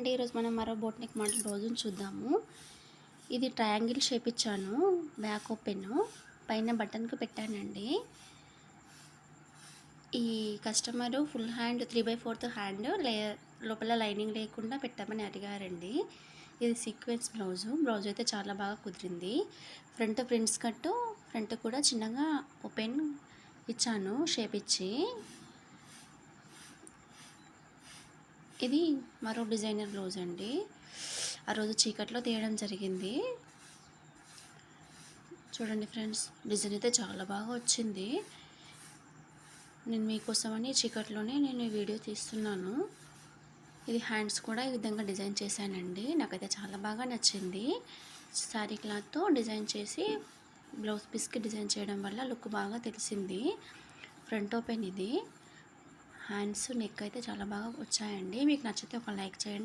అండి. ఈరోజు మనం మరో బోట్ నెక్ మోడల్ బ్లౌజ్ని చూద్దాము. ఇది ట్రయాంగిల్ షేప్ ఇచ్చాను. బ్యాక్ ఓపెన్ పైన బటన్కి పెట్టానండి. ఈ కస్టమరు ఫుల్ హ్యాండ్ 3/4 హ్యాండ్ లోపల లైనింగ్ లేకుండా పెట్టమని అడిగారండి. ఇది సీక్వెన్స్ బ్లౌజ్ అయితే చాలా బాగా కుదిరింది. ఫ్రంట్ ప్రిన్స్ కట్టు, ఫ్రంట్ కూడా చిన్నగా ఓపెన్ ఇచ్చాను షేప్ ఇచ్చి. ఇది మరో డిజైనర్ బ్లౌజ్ అండి. ఆ రోజు చీకట్లో తీయడం జరిగింది. చూడండి ఫ్రెండ్స్, డిజైన్ అయితే చాలా బాగా వచ్చింది. నేను మీకోసమని చీకట్లోనే నేను ఈ వీడియో తీస్తున్నాను. ఇది హ్యాండ్స్ కూడా ఈ విధంగా డిజైన్ చేశానండి. నాకైతే చాలా బాగా నచ్చింది. శారీ క్లాత్తో డిజైన్ చేసి బ్లౌజ్ పీస్కి డిజైన్ చేయడం వల్ల లుక్ బాగా తెలిసింది. ఫ్రంట్ ఓపెన్ ఇది. హ్యాండ్స్ నెక్ అయితే చాలా బాగా వచ్చాయండి. మీకు నచ్చితే ఒక లైక్ చేయండి.